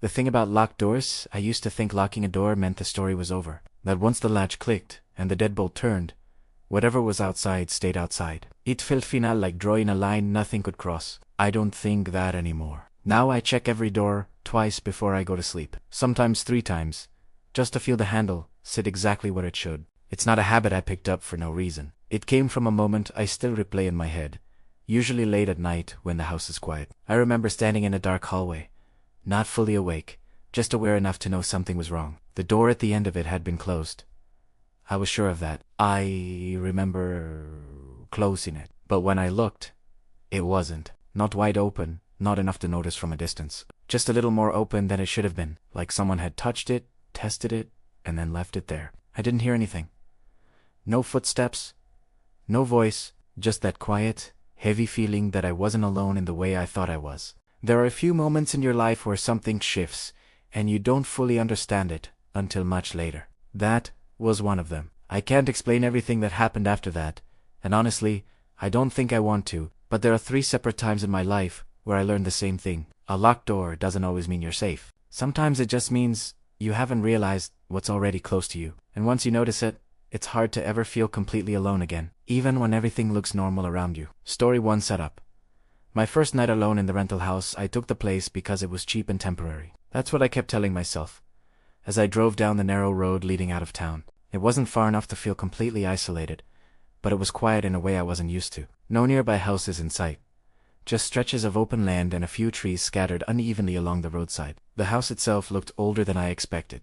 The thing about locked doors, I used to think locking a door meant the story was over. That once the latch clicked, and the deadbolt turned, whatever was outside stayed outside. It felt final, like drawing a line nothing could cross. I don't think that anymore. Now I check every door twice before I go to sleep. Sometimes 3 times, just to feel the handle sit exactly where it should. It's not a habit I picked up for no reason. It came from a moment I still replay in my head, usually late at night when the house is quiet. I remember standing in a dark hallway, not fully awake, just aware enough to know something was wrong. The door at the end of it had been closed. I was sure of that. I remember closing it. But when I looked, it wasn't. Not wide open, not enough to notice from a distance. Just a little more open than it should have been, like someone had touched it, tested it, and then left it there. I didn't hear anything. No footsteps, no voice, just that quiet, heavy feeling that I wasn't alone in the way I thought I was. There are a few moments in your life where something shifts, and you don't fully understand it until much later. That was one of them. I can't explain everything that happened after that, and honestly, I don't think I want to, but there are 3 separate times in my life where I learned the same thing. A locked door doesn't always mean you're safe. Sometimes it just means you haven't realized what's already close to you, and once you notice it, it's hard to ever feel completely alone again, even when everything looks normal around you. Story 1 setup. My first night alone in the rental house, I took the place because it was cheap and temporary. That's what I kept telling myself as I drove down the narrow road leading out of town. It wasn't far enough to feel completely isolated, but it was quiet in a way I wasn't used to. No nearby houses in sight, just stretches of open land and a few trees scattered unevenly along the roadside. The house itself looked older than I expected,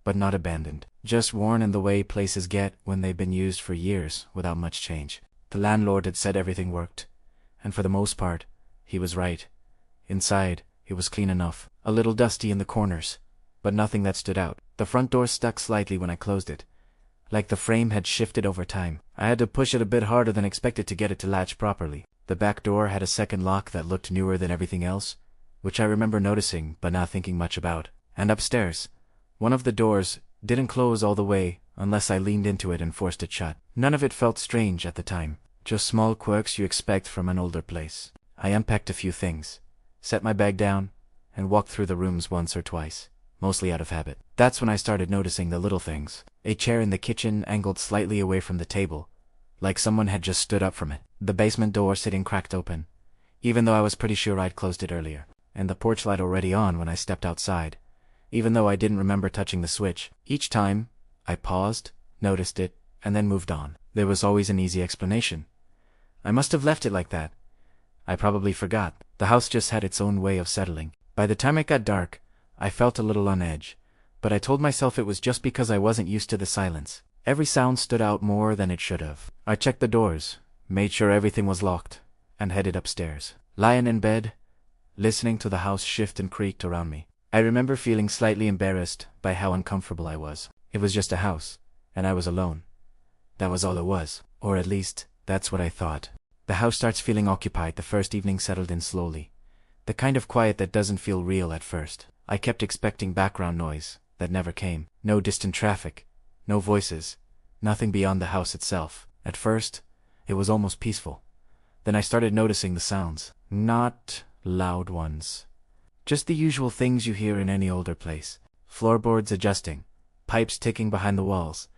but not abandoned, just worn in the way places get when they've been used for years without much change. The landlord had said everything worked, and for the most part, he was right. Inside, it was clean enough, a little dusty in the corners, but nothing that stood out. The front door stuck slightly when I closed it, like the frame had shifted over time. I had to push it a bit harder than expected to get it to latch properly. The back door had a second lock that looked newer than everything else, which I remember noticing but not thinking much about. And upstairs, one of the doors didn't close all the way unless I leaned into it and forced it shut. None of it felt strange at the time, just small quirks you expect from an older place. I unpacked a few things, set my bag down, and walked through the rooms once or twice, mostly out of habit. That's when I started noticing the little things. A chair in the kitchen angled slightly away from the table, like someone had just stood up from it. The basement door sitting cracked open, even though I was pretty sure I'd closed it earlier. And the porch light already on when I stepped outside, even though I didn't remember touching the switch. Each time, I paused, noticed it, and then moved on. There was always an easy explanation. I must have left it like that. I probably forgot. The house just had its own way of settling. By the time it got dark, I felt a little on edge, but I told myself it was just because I wasn't used to the silence. Every sound stood out more than it should have. I checked the doors, made sure everything was locked, and headed upstairs. Lying in bed, listening to the house shift and creaked around me, I remember feeling slightly embarrassed by how uncomfortable I was. It was just a house, and I was alone. That was all it was, or at least, that's what I thought. The house starts feeling occupied the first evening settled in slowly. The kind of quiet that doesn't feel real at first. I kept expecting background noise that never came. No distant traffic, no voices, nothing beyond the house itself. At first, it was almost peaceful. Then I started noticing the sounds. Not loud ones. Just the usual things you hear in any older place. Floorboards adjusting, pipes ticking behind the walls,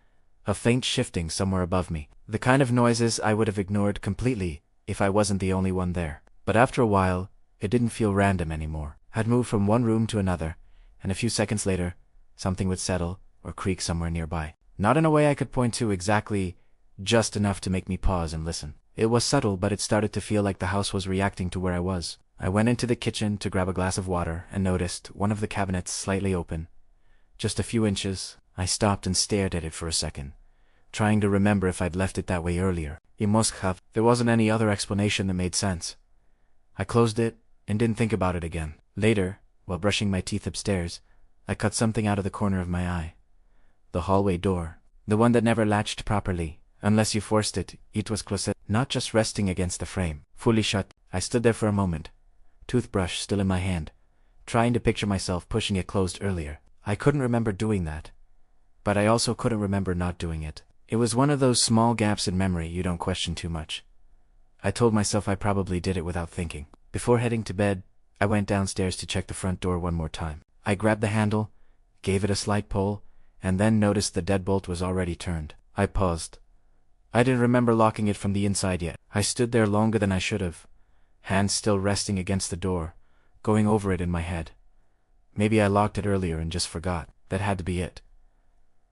a faint shifting somewhere above me. The kind of noises I would have ignored completely if I wasn't the only one there. But after a while, it didn't feel random anymore. I'd move from one room to another, and a few seconds later, something would settle or creak somewhere nearby. Not in a way I could point to exactly, just enough to make me pause and listen. It was subtle, but it started to feel like the house was reacting to where I was. I went into the kitchen to grab a glass of water and noticed one of the cabinets slightly open. Just a few inches. I stopped and stared at it for a second, trying to remember if I'd left it that way earlier. It must have. There wasn't any other explanation that made sense. I closed it and didn't think about it again. Later, while brushing my teeth upstairs, I cut something out of the corner of my eye. The hallway door. The one that never latched properly. Unless you forced it, it was closed, not just resting against the frame. Fully shut. I stood there for a moment, toothbrush still in my hand, trying to picture myself pushing it closed earlier. I couldn't remember doing that, but I also couldn't remember not doing it. It was one of those small gaps in memory you don't question too much. I told myself I probably did it without thinking. Before heading to bed, I went downstairs to check the front door one more time. I grabbed the handle, gave it a slight pull, and then noticed the deadbolt was already turned. I paused. I didn't remember locking it from the inside yet. I stood there longer than I should have, hands still resting against the door, going over it in my head. Maybe I locked it earlier and just forgot. That had to be it.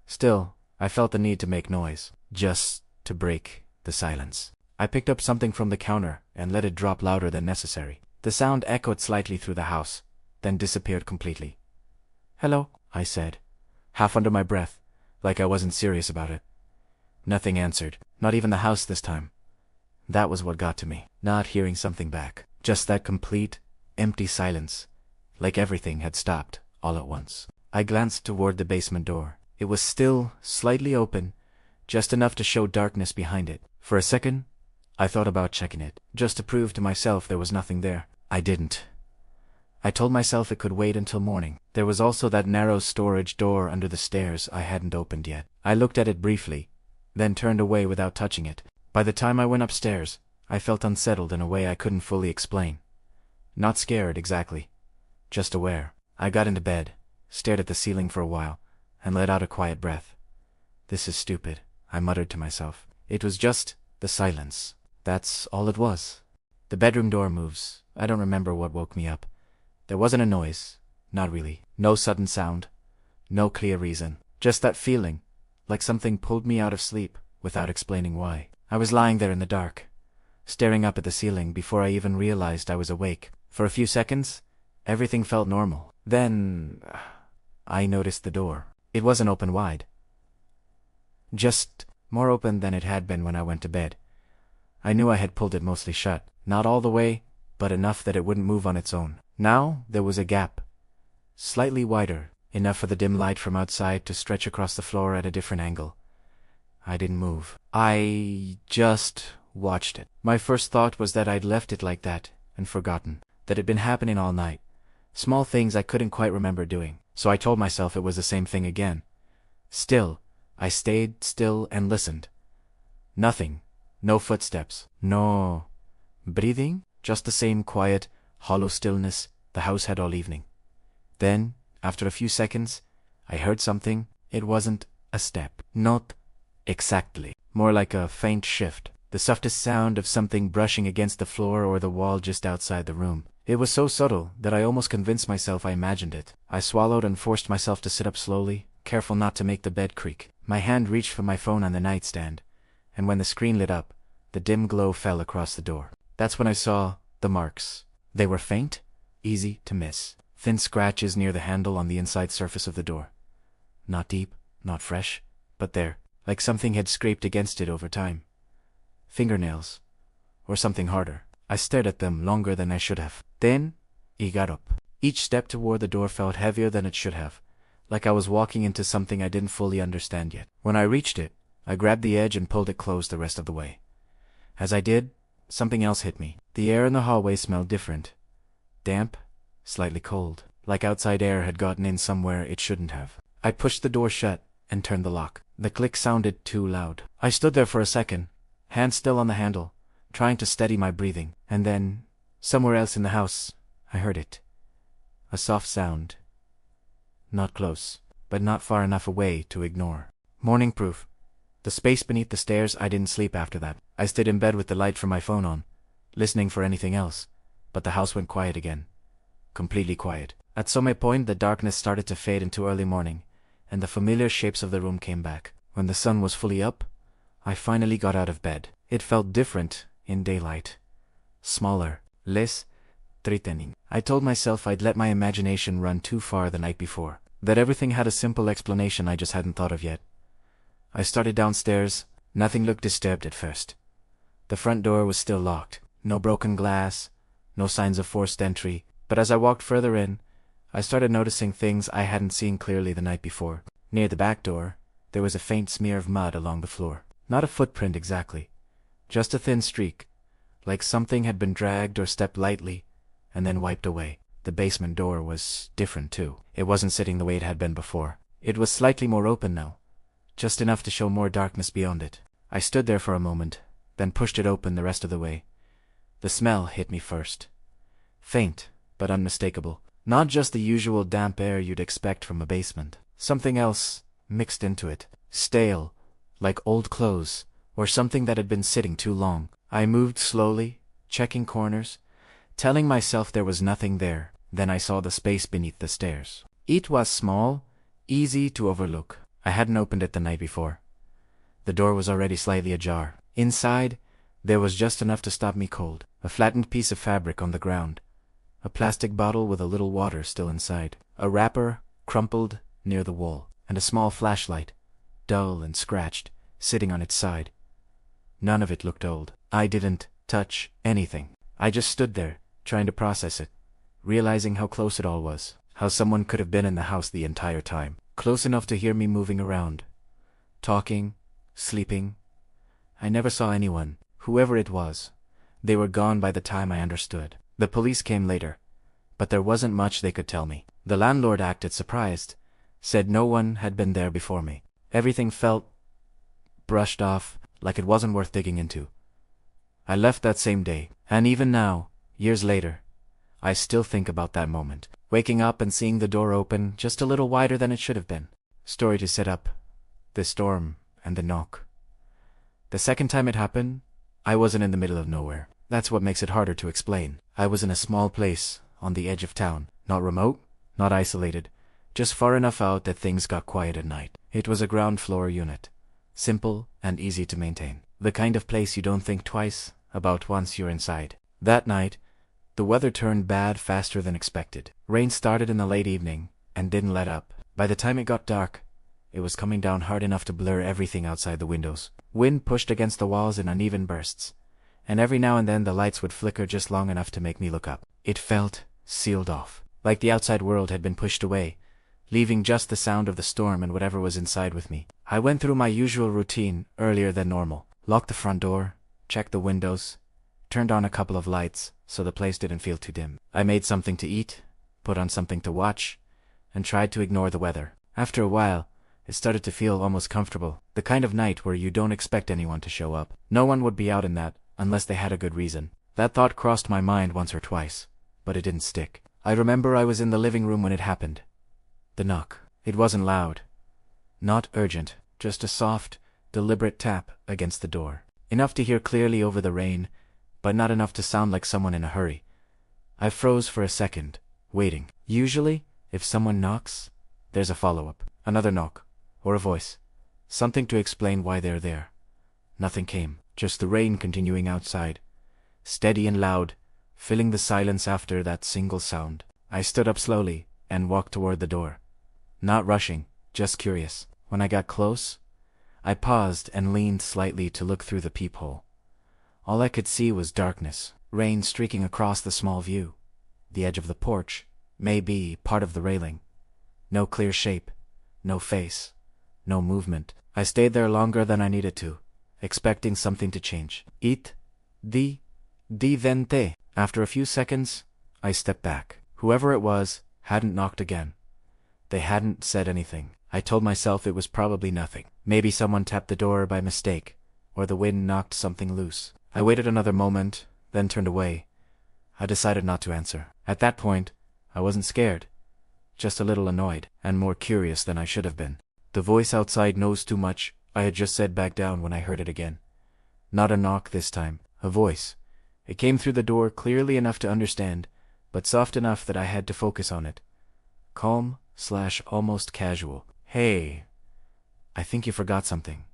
Still, I felt the need to make noise, just to break the silence. I picked up something from the counter and let it drop louder than necessary. The sound echoed slightly through the house, then disappeared completely. "Hello," I said, half under my breath, like I wasn't serious about it. Nothing answered, not even the house this time. That was what got to me, not hearing something back. Just that complete, empty silence, like everything had stopped all at once. I glanced toward the basement door. It was still slightly open, just enough to show darkness behind it. For a second, I thought about checking it, just to prove to myself there was nothing there. I didn't. I told myself it could wait until morning. There was also that narrow storage door under the stairs I hadn't opened yet. I looked at it briefly, then turned away without touching it. By the time I went upstairs, I felt unsettled in a way I couldn't fully explain. Not scared, exactly. Just aware. I got into bed, stared at the ceiling for a while, and let out a quiet breath. This is stupid, I muttered to myself. It was just the silence. That's all it was. The bedroom door moves. I don't remember what woke me up. There wasn't a noise. Not really. No sudden sound. No clear reason. Just that feeling, like something pulled me out of sleep, without explaining why. I was lying there in the dark, staring up at the ceiling before I even realized I was awake. For a few seconds, everything felt normal. Then, I noticed the door. It wasn't open wide. Just more open than it had been when I went to bed. I knew I had pulled it mostly shut. Not all the way, but enough that it wouldn't move on its own. Now, there was a gap. Slightly wider, enough for the dim light from outside to stretch across the floor at a different angle. I didn't move. I just watched it. My first thought was that I'd left it like that, and forgotten. That had been happening all night. Small things I couldn't quite remember doing. So I told myself it was the same thing again. Still, I stayed still and listened. Nothing. No footsteps. No breathing. Just the same quiet, hollow stillness the house had all evening. Then, after a few seconds, I heard something. It wasn't a step. Not exactly. More like a faint shift. The softest sound of something brushing against the floor or the wall just outside the room. It was so subtle that I almost convinced myself I imagined it. I swallowed and forced myself to sit up slowly, careful not to make the bed creak. My hand reached for my phone on the nightstand, and when the screen lit up, the dim glow fell across the door. That's when I saw the marks. They were faint, easy to miss. Thin scratches near the handle on the inside surface of the door. Not deep, not fresh, but there, like something had scraped against it over time. Fingernails, or something harder. I stared at them longer than I should have. Then, he got up. Each step toward the door felt heavier than it should have, like I was walking into something I didn't fully understand yet. When I reached it, I grabbed the edge and pulled it closed the rest of the way. As I did, something else hit me. The air in the hallway smelled different. Damp, slightly cold, like outside air had gotten in somewhere it shouldn't have. I pushed the door shut and turned the lock. The click sounded too loud. I stood there for a second, hands still on the handle, trying to steady my breathing. And then, somewhere else in the house, I heard it. A soft sound. Not close, but not far enough away to ignore. Morning proof. The space beneath the stairs. I didn't sleep after that. I stayed in bed with the light from my phone on, listening for anything else, but the house went quiet again. Completely quiet. At some point the darkness started to fade into early morning, and the familiar shapes of the room came back. When the sun was fully up, I finally got out of bed. It felt different in daylight. Smaller, less threatening. I told myself I'd let my imagination run too far the night before, that everything had a simple explanation I just hadn't thought of yet. I started downstairs. Nothing looked disturbed at first. The front door was still locked. No broken glass, no signs of forced entry, but as I walked further in, I started noticing things I hadn't seen clearly the night before. Near the back door, there was a faint smear of mud along the floor. Not a footprint exactly, just a thin streak, like something had been dragged or stepped lightly, and then wiped away. The basement door was different too. It wasn't sitting the way it had been before. It was slightly more open now, just enough to show more darkness beyond it. I stood there for a moment, then pushed it open the rest of the way. The smell hit me first. Faint, but unmistakable. Not just the usual damp air you'd expect from a basement. Something else mixed into it. Stale, like old clothes, or something that had been sitting too long. I moved slowly, checking corners, telling myself there was nothing there. Then I saw the space beneath the stairs. It was small, easy to overlook. I hadn't opened it the night before. The door was already slightly ajar. Inside, there was just enough to stop me cold. A flattened piece of fabric on the ground. A plastic bottle with a little water still inside. A wrapper, crumpled, near the wall. And a small flashlight, dull and scratched, sitting on its side. None of it looked old. I didn't touch anything. I just stood there, trying to process it, realizing how close it all was. How someone could have been in the house the entire time. Close enough to hear me moving around. Talking, sleeping. I never saw anyone. Whoever it was. They were gone by the time I understood. The police came later, but there wasn't much they could tell me. The landlord acted surprised, said no one had been there before me. Everything felt brushed off, like it wasn't worth digging into. I left that same day, and even now, years later, I still think about that moment. Waking up and seeing the door open just a little wider than it should have been. Story to set up. The storm and the knock. The second time it happened, I wasn't in the middle of nowhere. That's what makes it harder to explain. I was in a small place, on the edge of town. Not remote, not isolated. Just far enough out that things got quiet at night. It was a ground floor unit. Simple and easy to maintain. The kind of place you don't think twice about once you're inside. That night, the weather turned bad faster than expected. Rain started in the late evening, and didn't let up. By the time it got dark, it was coming down hard enough to blur everything outside the windows. Wind pushed against the walls in uneven bursts, and every now and then the lights would flicker just long enough to make me look up. It felt sealed off, like the outside world had been pushed away, leaving just the sound of the storm and whatever was inside with me. I went through my usual routine earlier than normal. Locked the front door, checked the windows, turned on a couple of lights so the place didn't feel too dim. I made something to eat, put on something to watch, and tried to ignore the weather. After a while, it started to feel almost comfortable. The kind of night where you don't expect anyone to show up. No one would be out in that, unless they had a good reason. That thought crossed my mind once or twice, but it didn't stick. I remember I was in the living room when it happened. The knock. It wasn't loud. Not urgent, just a soft, deliberate tap against the door. Enough to hear clearly over the rain, but not enough to sound like someone in a hurry. I froze for a second, waiting. Usually, if someone knocks, there's a follow-up. Another knock, or a voice. Something to explain why they're there. Nothing came, just the rain continuing outside. Steady and loud, filling the silence after that single sound. I stood up slowly and walked toward the door. Not rushing, just curious. When I got close, I paused and leaned slightly to look through the peephole. All I could see was darkness, rain streaking across the small view. The edge of the porch, maybe part of the railing. No clear shape, no face, no movement. I stayed there longer than I needed to, expecting something to change. Di vente. After a few seconds, I stepped back. Whoever it was hadn't knocked again. They hadn't said anything. I told myself it was probably nothing. Maybe someone tapped the door by mistake, or the wind knocked something loose. I waited another moment, then turned away. I decided not to answer. At that point, I wasn't scared, just a little annoyed, and more curious than I should have been. The voice outside knows too much, I had just said back down when I heard it again. Not a knock this time, a voice. It came through the door clearly enough to understand, but soft enough that I had to focus on it. Calm/almost casual. Hey, I think you forgot something.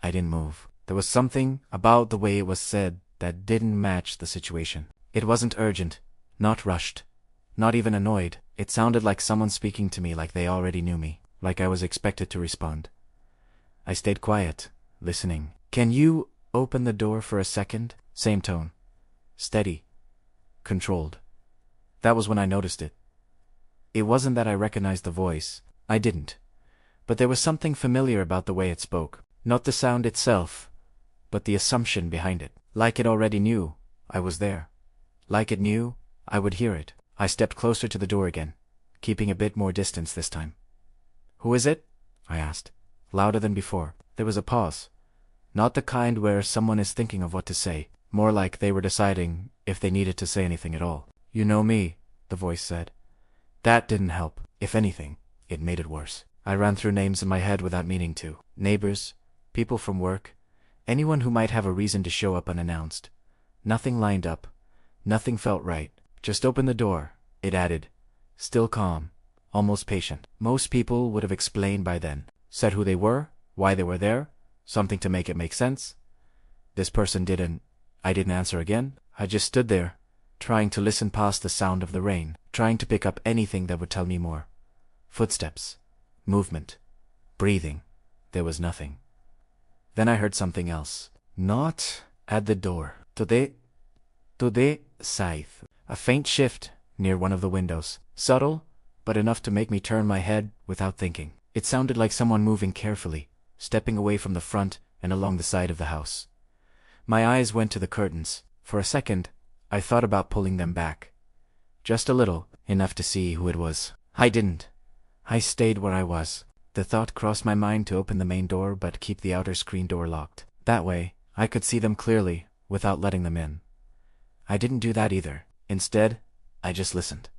I didn't move. There was something about the way it was said that didn't match the situation. It wasn't urgent, not rushed, not even annoyed. It sounded like someone speaking to me like they already knew me, like I was expected to respond. I stayed quiet, listening. Can you open the door for a second? Same tone. Steady. Controlled. That was when I noticed it. It wasn't that I recognized the voice. I didn't. But there was something familiar about the way it spoke. Not the sound itself, but the assumption behind it. Like it already knew I was there. Like it knew I would hear it. I stepped closer to the door again, keeping a bit more distance this time. Who is it? I asked, louder than before. There was a pause. Not the kind where someone is thinking of what to say, more like they were deciding if they needed to say anything at all. You know me, the voice said. That didn't help. If anything, it made it worse. I ran through names in my head without meaning to. Neighbors, people from work, anyone who might have a reason to show up unannounced. Nothing lined up. Nothing felt right. Just open the door, it added. Still calm, almost patient. Most people would have explained by then. Said who they were, why they were there, something to make it make sense. This person didn't. I didn't answer again. I just stood there, trying to listen past the sound of the rain, trying to pick up anything that would tell me more. Footsteps, movement, breathing. There was nothing. Then I heard something else. Not at the door. To the side. A faint shift near one of the windows. Subtle, but enough to make me turn my head without thinking. It sounded like someone moving carefully, stepping away from the front and along the side of the house. My eyes went to the curtains. For a second, I thought about pulling them back. Just a little, enough to see who it was. I didn't. I stayed where I was. The thought crossed my mind to open the main door but keep the outer screen door locked. That way, I could see them clearly without letting them in. I didn't do that either. Instead, I just listened.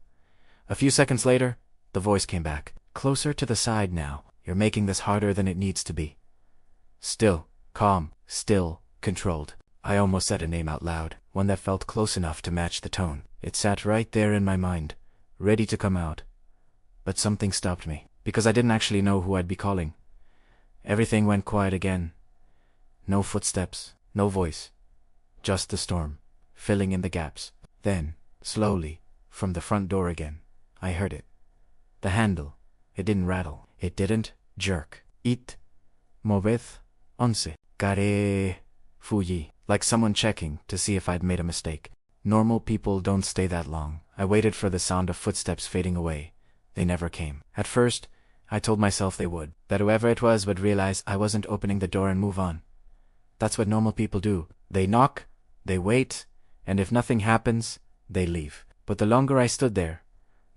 A few seconds later, the voice came back. Closer to the side now. You're making this harder than it needs to be. Still, calm, still, controlled. I almost said a name out loud, one that felt close enough to match the tone. It sat right there in my mind, ready to come out. But something stopped me, because I didn't actually know who I'd be calling. Everything went quiet again. No footsteps, no voice. Just the storm, filling in the gaps. Then, slowly, from the front door again, I heard it. The handle. It didn't rattle. It didn't jerk. It moved once. Care fuyi. Like someone checking to see if I'd made a mistake. Normal people don't stay that long. I waited for the sound of footsteps fading away. They never came. At first, I told myself they would. That whoever it was would realize I wasn't opening the door and move on. That's what normal people do. They knock, they wait, and if nothing happens, they leave. But the longer I stood there,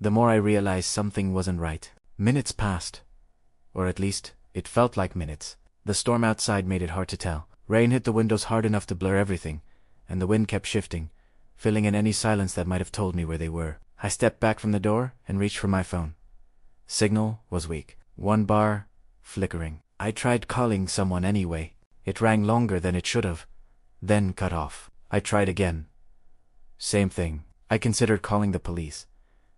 the more I realized something wasn't right. Minutes passed. Or at least, it felt like minutes. The storm outside made it hard to tell. Rain hit the windows hard enough to blur everything, and the wind kept shifting, filling in any silence that might have told me where they were. I stepped back from the door and reached for my phone. Signal was weak. One bar, flickering. I tried calling someone anyway. It rang longer than it should have, then cut off. I tried again. Same thing. I considered calling the police.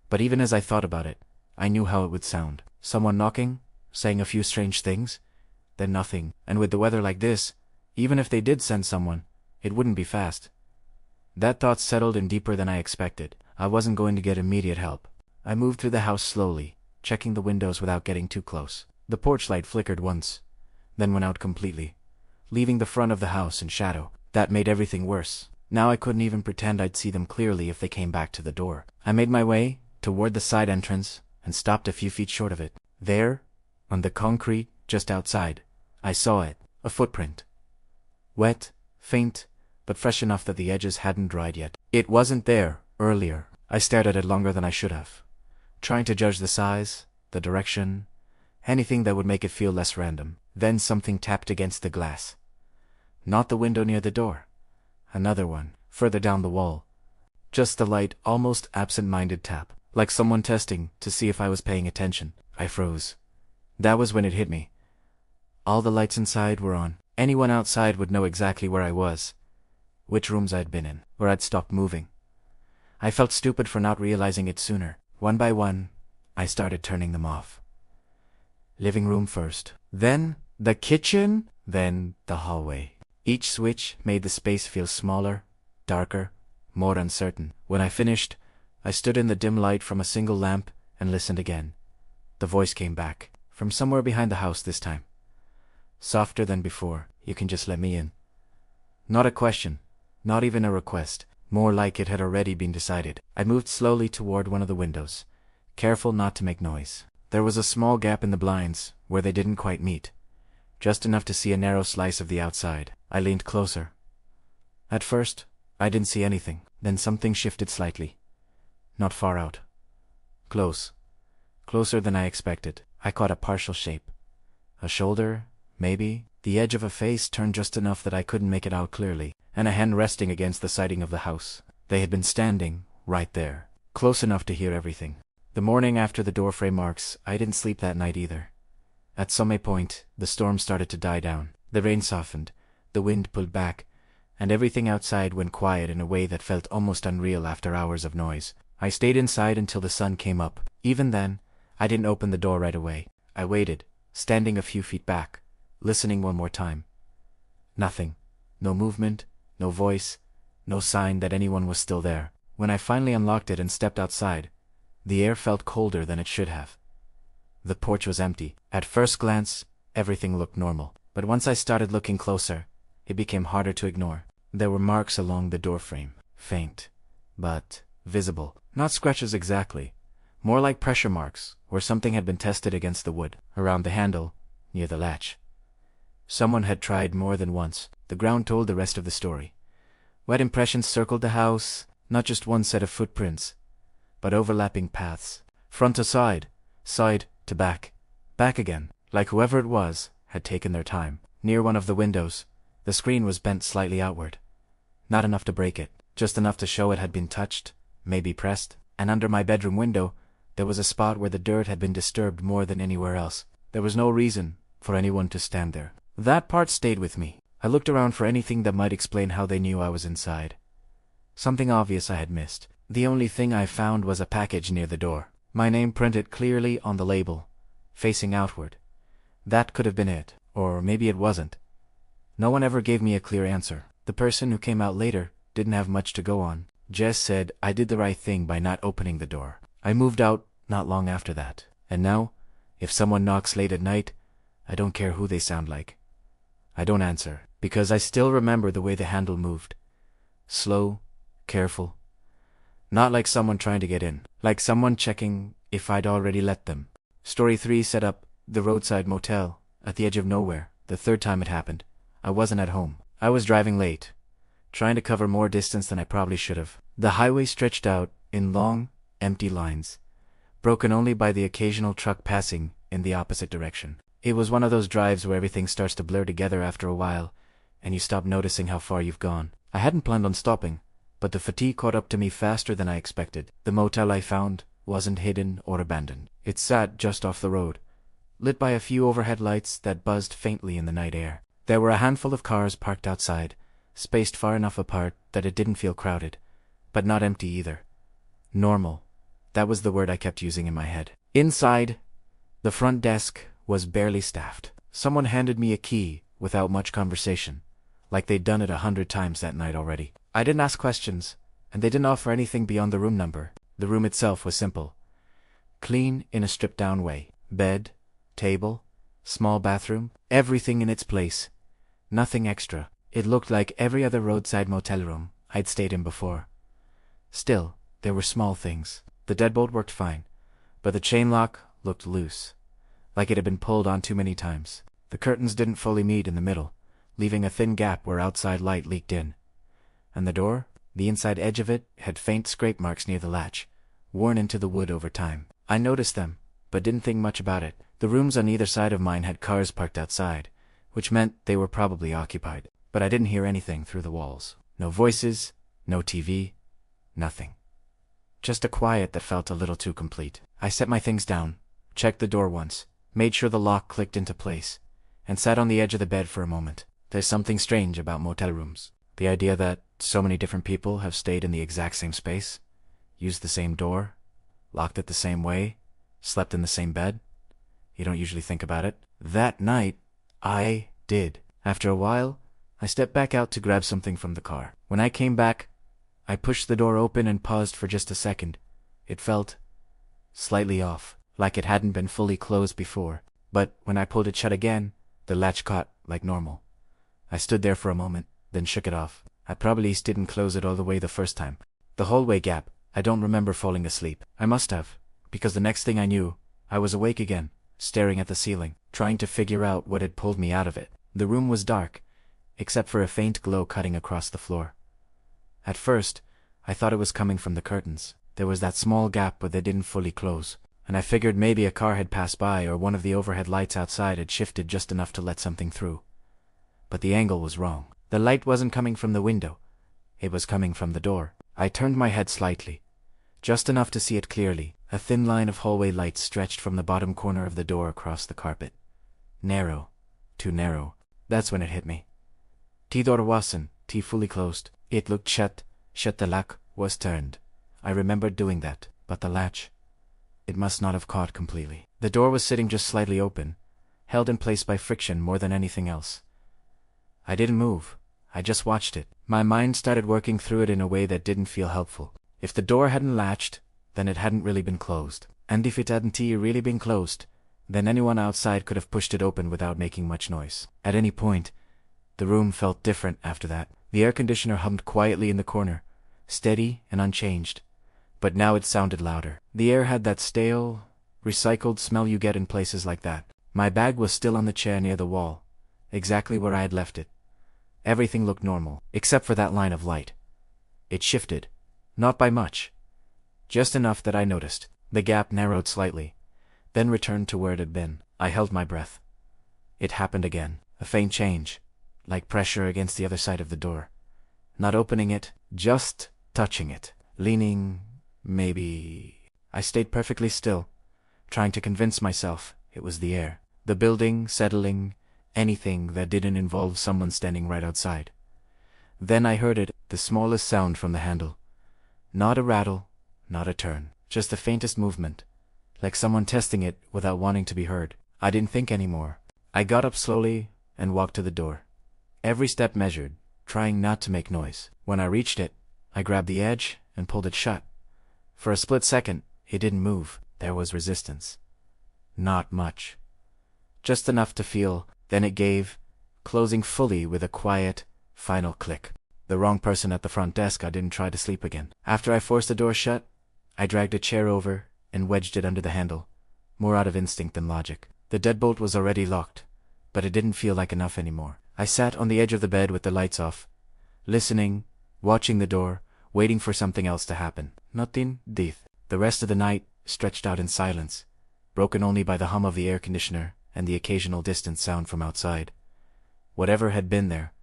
But even as I thought about it, I knew how it would sound. Someone knocking, saying a few strange things, then nothing. And with the weather like this, even if they did send someone, it wouldn't be fast. That thought settled in deeper than I expected. I wasn't going to get immediate help. I moved through the house slowly, checking the windows without getting too close. The porch light flickered once, then went out completely, leaving the front of the house in shadow. That made everything worse. Now I couldn't even pretend I'd see them clearly if they came back to the door. I made my way toward the side entrance and stopped a few feet short of it. There, on the concrete just outside, I saw it. A footprint. Wet, faint, but fresh enough that the edges hadn't dried yet. It wasn't there earlier. I stared at it longer than I should have, trying to judge the size, the direction, anything that would make it feel less random. Then something tapped against the glass. Not the window near the door. Another one, further down the wall. Just the light, almost absent-minded tap, like someone testing to see if I was paying attention. I froze. That was when it hit me. All the lights inside were on. Anyone outside would know exactly where I was, which rooms I'd been in, where I'd stopped moving. I felt stupid for not realizing it sooner. One by one, I started turning them off. Living room first, then the kitchen, then the hallway. Each switch made the space feel smaller, darker, more uncertain. When I finished, I stood in the dim light from a single lamp and listened again. The voice came back, from somewhere behind the house this time. Softer than before. You can just let me in. Not a question, not even a request, more like it had already been decided. I moved slowly toward one of the windows, careful not to make noise. There was a small gap in the blinds where they didn't quite meet, just enough to see a narrow slice of the outside. I leaned closer. At first, I didn't see anything. Then something shifted slightly. Not far out. Close. Closer than I expected. I caught a partial shape. A shoulder, maybe. The edge of a face turned just enough that I couldn't make it out clearly, and a hand resting against the siding of the house. They had been standing right there, close enough to hear everything. The morning after the doorframe marks, I didn't sleep that night either. At some point, the storm started to die down. The rain softened, the wind pulled back, and everything outside went quiet in a way that felt almost unreal after hours of noise. I stayed inside until the sun came up. Even then, I didn't open the door right away. I waited, standing a few feet back, listening one more time. Nothing. No movement, no voice, no sign that anyone was still there. When I finally unlocked it and stepped outside, the air felt colder than it should have. The porch was empty. At first glance, everything looked normal. But once I started looking closer, it became harder to ignore. There were marks along the doorframe, faint, but visible. Not scratches exactly, more like pressure marks, where something had been tested against the wood. Around the handle, near the latch. Someone had tried more than once. The ground told the rest of the story. Wet impressions circled the house, not just one set of footprints, but overlapping paths. Front to side, side to back, back again, like whoever it was had taken their time. Near one of the windows, the screen was bent slightly outward. Not enough to break it, just enough to show it had been touched, maybe pressed. And under my bedroom window, there was a spot where the dirt had been disturbed more than anywhere else. There was no reason for anyone to stand there. That part stayed with me. I looked around for anything that might explain how they knew I was inside. Something obvious I had missed. The only thing I found was a package near the door. My name printed clearly on the label, facing outward. That could have been it, or maybe it wasn't. No one ever gave me a clear answer. The person who came out later didn't have much to go on. Jess said I did the right thing by not opening the door. I moved out not long after that. And now, if someone knocks late at night, I don't care who they sound like. I don't answer, because I still remember the way the handle moved. Slow, careful. Not like someone trying to get in, like someone checking if I'd already let them. Story 3 set up the roadside motel at the edge of nowhere. The third time it happened, I wasn't at home. I was driving late, trying to cover more distance than I probably should have. The highway stretched out in long, empty lines, broken only by the occasional truck passing in the opposite direction. It was one of those drives where everything starts to blur together after a while, and you stop noticing how far you've gone. I hadn't planned on stopping, but the fatigue caught up to me faster than I expected. The motel I found wasn't hidden or abandoned. It sat just off the road, lit by a few overhead lights that buzzed faintly in the night air. There were a handful of cars parked outside, spaced far enough apart that it didn't feel crowded, but not empty either. Normal. That was the word I kept using in my head. Inside, the front desk was barely staffed. Someone handed me a key without much conversation, like they'd done it 100 times that night already. I didn't ask questions, and they didn't offer anything beyond the room number. The room itself was simple. Clean in a stripped-down way. Bed, table, small bathroom, everything in its place. Nothing extra. It looked like every other roadside motel room I'd stayed in before. Still, there were small things. The deadbolt worked fine, but the chain lock looked loose, like it had been pulled on too many times. The curtains didn't fully meet in the middle, leaving a thin gap where outside light leaked in. And the door, the inside edge of it, had faint scrape marks near the latch, worn into the wood over time. I noticed them, but didn't think much about it. The rooms on either side of mine had cars parked outside, which meant they were probably occupied. But I didn't hear anything through the walls. No voices, no TV, nothing. Just a quiet that felt a little too complete. I set my things down, checked the door once, made sure the lock clicked into place, and sat on the edge of the bed for a moment. There's something strange about motel rooms. The idea that so many different people have stayed in the exact same space, used the same door, locked it the same way, slept in the same bed. You don't usually think about it. That night, I did. After a while, I stepped back out to grab something from the car. When I came back, I pushed the door open and paused for just a second. It felt slightly off, like it hadn't been fully closed before. But when I pulled it shut again, the latch caught like normal. I stood there for a moment, then shook it off. I probably didn't close it all the way the first time. The hallway gap, I don't remember falling asleep. I must have, because the next thing I knew, I was awake again, staring at the ceiling, trying to figure out what had pulled me out of it. The room was dark, except for a faint glow cutting across the floor. At first, I thought it was coming from the curtains. There was that small gap but they didn't fully close, and I figured maybe a car had passed by or one of the overhead lights outside had shifted just enough to let something through. But the angle was wrong. The light wasn't coming from the window. It was coming from the door. I turned my head slightly, just enough to see it clearly. A thin line of hallway light stretched from the bottom corner of the door across the carpet. Narrow. Too narrow. That's when it hit me. The door wasn't fully closed. It looked shut. The lock was turned. I remembered doing that, but the latch, it must not have caught completely. The door was sitting just slightly open, held in place by friction more than anything else. I didn't move. I just watched it. My mind started working through it in a way that didn't feel helpful. If the door hadn't latched, then it hadn't really been closed. And if it hadn't really been closed, then anyone outside could have pushed it open without making much noise. At any point, the room felt different after that. The air conditioner hummed quietly in the corner, steady and unchanged. But now it sounded louder. The air had that stale, recycled smell you get in places like that. My bag was still on the chair near the wall, exactly where I had left it. Everything looked normal, except for that line of light. It shifted, not by much, just enough that I noticed. The gap narrowed slightly, then returned to where it had been. I held my breath. It happened again, a faint change, like pressure against the other side of the door. Not opening it, just touching it, leaning, maybe. I stayed perfectly still, trying to convince myself it was the air, the building, settling, anything that didn't involve someone standing right outside. Then I heard it, the smallest sound from the handle. Not a rattle, not a turn, just the faintest movement, like someone testing it without wanting to be heard. I didn't think anymore. I got up slowly and walked to the door. Every step measured, trying not to make noise. When I reached it, I grabbed the edge and pulled it shut. For a split second, it didn't move. There was resistance. Not much. Just enough to feel. Then it gave, closing fully with a quiet, final click. The wrong person at the front desk. I didn't try to sleep again. After I forced the door shut, I dragged a chair over and wedged it under the handle, more out of instinct than logic. The deadbolt was already locked, but it didn't feel like enough anymore. I sat on the edge of the bed with the lights off, listening, watching the door, waiting for something else to happen. Nothing did. The rest of the night stretched out in silence, broken only by the hum of the air conditioner and the occasional distant sound from outside. Whatever had been there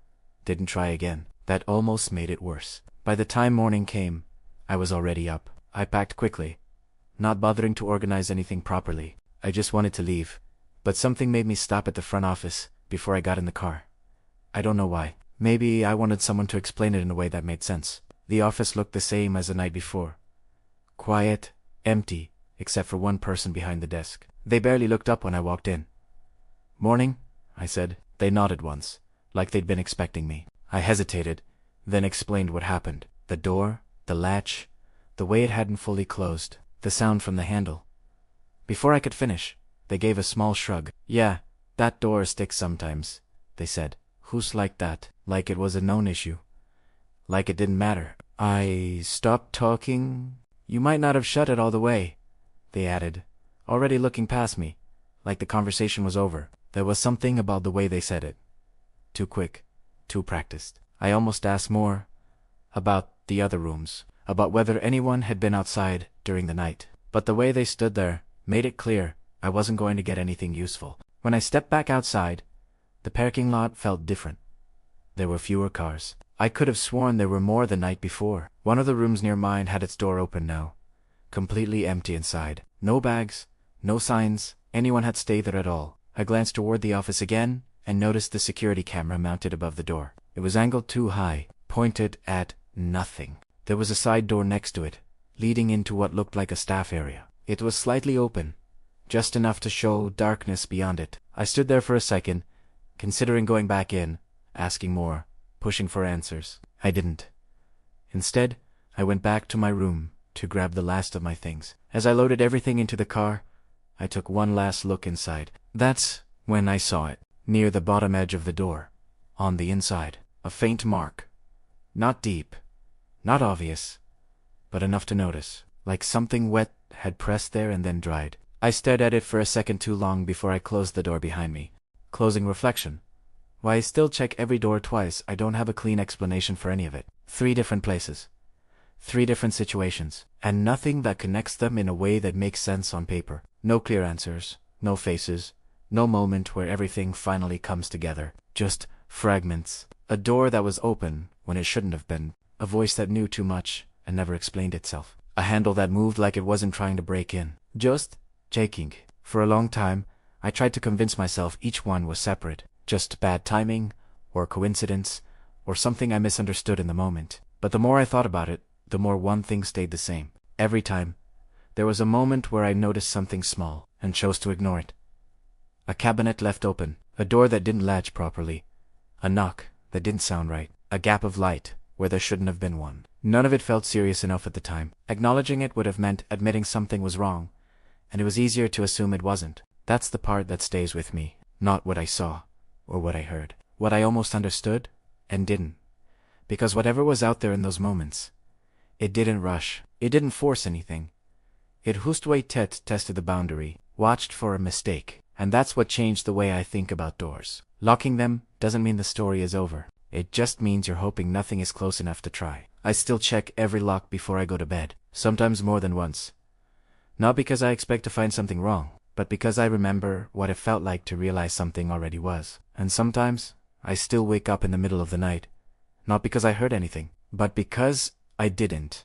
didn't try again. That almost made it worse. By the time morning came, I was already up. I packed quickly, not bothering to organize anything properly. I just wanted to leave, but something made me stop at the front office before I got in the car. I don't know why. Maybe I wanted someone to explain it in a way that made sense. The office looked the same as the night before. Quiet, empty, except for one person behind the desk. They barely looked up when I walked in. "Morning," I said. They nodded once, like they'd been expecting me. I hesitated, then explained what happened. The door, the latch, the way it hadn't fully closed, the sound from the handle. Before I could finish, they gave a small shrug. "Yeah, that door sticks sometimes," they said. "Who's like that?" Like it was a known issue. Like it didn't matter. I stopped talking. "You might not have shut it all the way," they added, already looking past me, like the conversation was over. There was something about the way they said it. Too quick, too practiced. I almost asked more about the other rooms, about whether anyone had been outside during the night. But the way they stood there made it clear I wasn't going to get anything useful. When I stepped back outside, the parking lot felt different. There were fewer cars. I could have sworn there were more the night before. One of the rooms near mine had its door open now, completely empty inside. No bags, no signs anyone had stayed there at all. I glanced toward the office again and noticed the security camera mounted above the door. It was angled too high, pointed at nothing. There was a side door next to it, leading into what looked like a staff area. It was slightly open, just enough to show darkness beyond it. I stood there for a second, considering going back in, asking more, pushing for answers. I didn't. Instead, I went back to my room to grab the last of my things. As I loaded everything into the car, I took one last look inside. That's when I saw it, near the bottom edge of the door, on the inside. A faint mark. Not deep, not obvious, but enough to notice, like something wet had pressed there and then dried. I stared at it for a second too long before I closed the door behind me. Closing reflection. Why I still check every door twice. I don't have a clean explanation for any of it. 3 different places. 3 different situations. And nothing that connects them in a way that makes sense on paper. No clear answers. No faces. No moment where everything finally comes together. Just fragments. A door that was open when it shouldn't have been. A voice that knew too much and never explained itself. A handle that moved like it wasn't trying to break in. Just shaking. For a long time, I tried to convince myself each one was separate. Just bad timing, or coincidence, or something I misunderstood in the moment. But the more I thought about it, the more one thing stayed the same. Every time, there was a moment where I noticed something small, and chose to ignore it. A cabinet left open, a door that didn't latch properly, a knock that didn't sound right, a gap of light where there shouldn't have been one. None of it felt serious enough at the time. Acknowledging it would have meant admitting something was wrong, and it was easier to assume it wasn't. That's the part that stays with me, not what I saw, or what I heard. What I almost understood, and didn't. Because whatever was out there in those moments, it didn't rush, it didn't force anything. It juste tested the boundary, watched for a mistake, and that's what changed the way I think about doors. Locking them doesn't mean the story is over. It just means you're hoping nothing is close enough to try. I still check every lock before I go to bed, sometimes more than once. Not because I expect to find something wrong, but because I remember what it felt like to realize something already was. And sometimes, I still wake up in the middle of the night. Not because I heard anything, but because I didn't.